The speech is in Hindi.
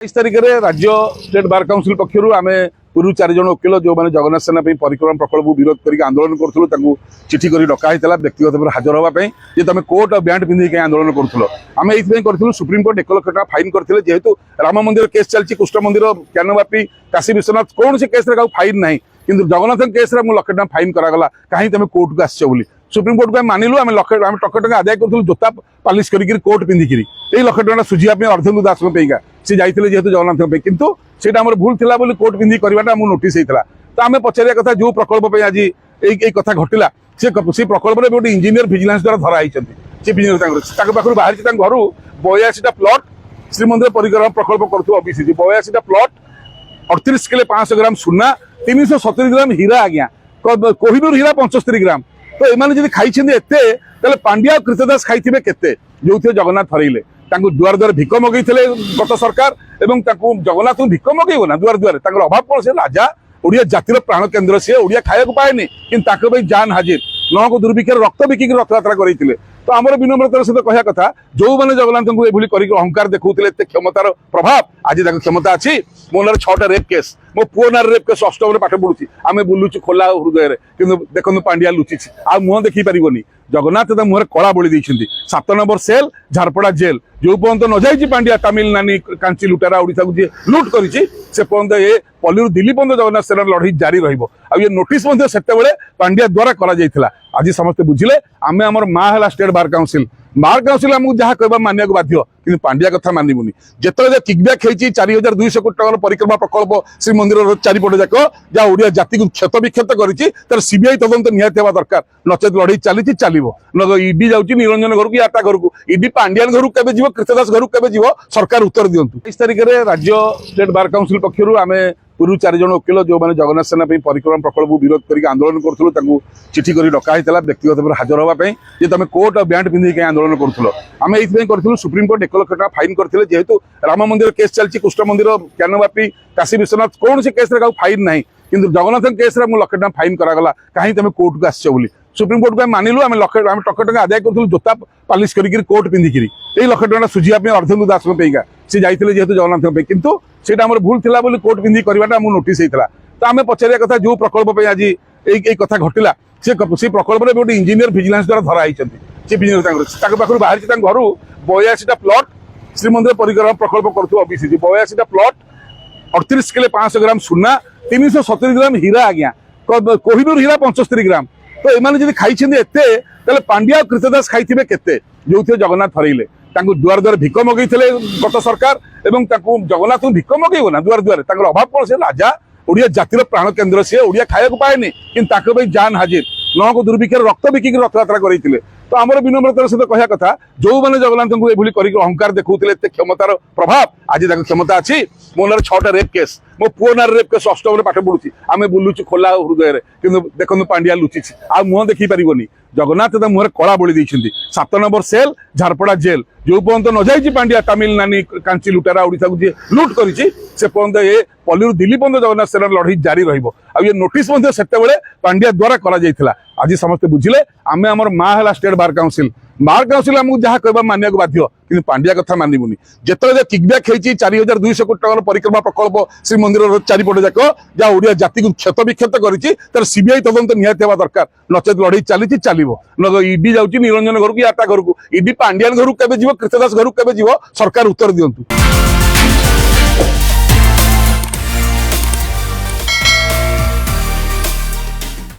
23 तारिख में राज्य स्टेट बार काउंसिल पक्षर आम पूर्व 4 जन वकिल जो मैंने जगन्नाथ सेना परिक्रमा प्रकल्प विरोध करके आंदोलन करूँ चिठी कर डका व्यक्तिगत भाव हाजर होगापी जे तुम कोर्ट और बैंड पिंधिक आंदोलन करूँ आम ये सुप्रीम कोर्ट 1 लाख टका फाइन करते जेहेतु राम मंदिर केस चलती कृष्ण मंदिर ज्ञानवापी काशी विश्वनाथ कौन से केस फाइन ना कि जगन्नाथ केस में लाख टका फाइन करागला कहीं तुम कोर्ट को आसो सुप्रीम कोर्ट को मानिलु आम टका टका आदाय करूँ जोता पालिश कर कोर्ट पिंधिकी यही लाख टका सुझाव अर्धेन्दु दास सी जाते जेहतु जगन्नाथ किंतु से भूल था कोर्ट पिंधि करवाटा नोटिस होता तो आम पचारिया कथा जो प्रकल्प आज ये कथा घटला से प्रकल्प में गोटे इंजीनियर विजिलेंस द्वारा धरा चीफ इंजीनियर पाखु बाहर घर 82टा प्लट श्रीमंदिर परिक्रमा प्रकल्प करुवा ओबीसी 82टा प्लट 38 किलो 500 ग्राम सुना 370 ग्राम हीरा आज्ञा कोहिनूर हीरा 75 ग्राम तो ये खाई पांड्या और कृतदास खाई केते जो जगन्नाथ हरइले दुआर दुआर भिक मगई गत सरकार एवं जगन्नाथ भिक मगेब ना दुआर दुआर अभाव कौन से राजा ओडिया जातिर प्राण केन्द्र सी ओडिया खाया पाएनि कि जान हाजिर नौक दुर्भिक्षर रक्त बिकिक रथयात्रा करते तो आम विनम्रतार सहित कहया कथा जो मैंने जगन्नाथ को ये अहंकार देखते क्षमतार प्रभाव आज क्षमता अच्छी मो ना 6टा रेप केस मो पुओ ना रेप केस अष्टम पाठ पढ़ुची आम बुलुचु खोला हृदय कि देखो पांड्या लुचि आ मुह देखी पारनि जगन्नाथ मुहर कला बोली 7 नंबर सेल झारपड़ा जेल जो पर्यंत न जाइए पांड्या तमिल नानी कांची लुटारा ओडिशा को जी लुट करी से पर्यंत ये पल्ली दिल्ली पर्यंत जगन्नाथ सेना लड़ाई जारी रही नोटिस से पांड्या द्वारा करा आज समस्ते बुझिले आम आम माँ है स्टेट बार काउंसिल आमको जहाँ कह मानिया बाध्य कि पांड्या कथा मानबुनि जिते किकबैक होती 4200 कोटी टकर परिक्रमा प्रकल्प श्रीमंदिर चारिपट जाक जहाँ ओडिया जाति को क्षत विक्षत कर सीबीआई तदंत निहाती हवा दरकार नचेत लड़ाई चली चलो न ईडी जाऊँगी निरंजन घर को या घर को ईडी पांड्यान घर को जीव कृतदास घर को सरकार उत्तर दिंतु 23 तारिख में राज्य स्टेट बार काउंसिल पक्षर आम पूर्व 4 जन वकिल जो मैंने जगन्नाथ सेना परिक्रमा प्रकल्प विरोध करके आंदोलन करूँ चिठी कर डका व्यक्तिगत भाव हाजर होगापी जे तुम कोर्ट और बैंड पिंधिक आंदोलन करूँ आम ये सुप्रीम कोर्ट 1 लाख टका फाइन करते जेहेतु राम मंदिर केस चलती कृष्ण मंदिर ज्ञानवापी काशी विश्वनाथ कौन से केस फाइन ना कि जगन्नाथ केस में लाख टका फाइन करागला कहीं तुम कोर्ट को आसो सुप्रीम कोर्ट को मानिलु आम टका टका आदाय करूँ जोता पालिश कर कोर्ट पिंधिकी यही लाख टका सुझाव अर्धेन्दु दास सी जाते जेहतु जगन्नाथ किंतु से भूल था कोर्ट पिंधि करवाटा नोटिस होता तो आम पचारिया कथा जो प्रकल्प आज ये कथा घटला से प्रकल्प में गोटे इंजीनियर विजिलेंस द्वारा धरा चीफ इंजीनियर पाखु बाहर घर 82टा प्लट श्रीमंदिर परिक्रमा प्रकल्प करुवा ओबीसी 82टा प्लट 38 किलो 500 ग्राम सुना 370 ग्राम हीरा आज्ञा कोहिनूर हीरा 75 ग्राम तो ये खाई पांड्या और कृतदास खाई केते जो जगन्नाथ हरइले दुआर दुआर भिक मगई गत सरकार एवं जगन्नाथ भिक मगेब ना दुआर दुआर अभाव कौन से राजा ओडिया जातिर प्राण केन्द्र सी ओडिया खाया पाएनि कि जान हाजिर नौक दुर्भिक्षर रक्त बिकिक रथयात्रा करते तो आम विनम्रतार सहित कहया कथा जो मैंने जगन्नाथ को ये अहंकार देखते क्षमतार प्रभाव आज क्षमता अच्छी मो ना 6टा रेप केस मो पुओ ना रेप केस अष्टम पाठ पढ़ुची आम बुलुचु खोला हृदय कि देखो पांड्या लुचि आ मुह देखी पारनि जगन्नाथ मुहर कला बोली 7 नंबर सेल झारपड़ा जेल जो पर्यंत न जाइए पांड्या तमिल नानी कांची लुटारा ओडिशा को जी लुट करी से पर्यंत ये पल्ली दिल्ली पर्यंत जगन्नाथ सेना लड़ाई जारी रही नोटिस से पांड्या द्वारा करा आज समस्ते बुझिले आम आम माँ है स्टेट बार काउंसिल आमको जहाँ कह मानिया बाध्य कि पांड्या कथा मानबुनि जिते किकबैक होती 4200 कोटी टकर परिक्रमा प्रकल्प श्रीमंदिर चारिपट जाक जहाँ ओडिया जाति को क्षत विक्षत कर सीबीआई तदंत निहाती हवा दरकार नचेत लड़ाई चली चलो न ईडी जाऊँगी निरंजन घर को या घर को ईडी पांड्यान घर को कृतदास घर को सरकार उत्तर दिंतु।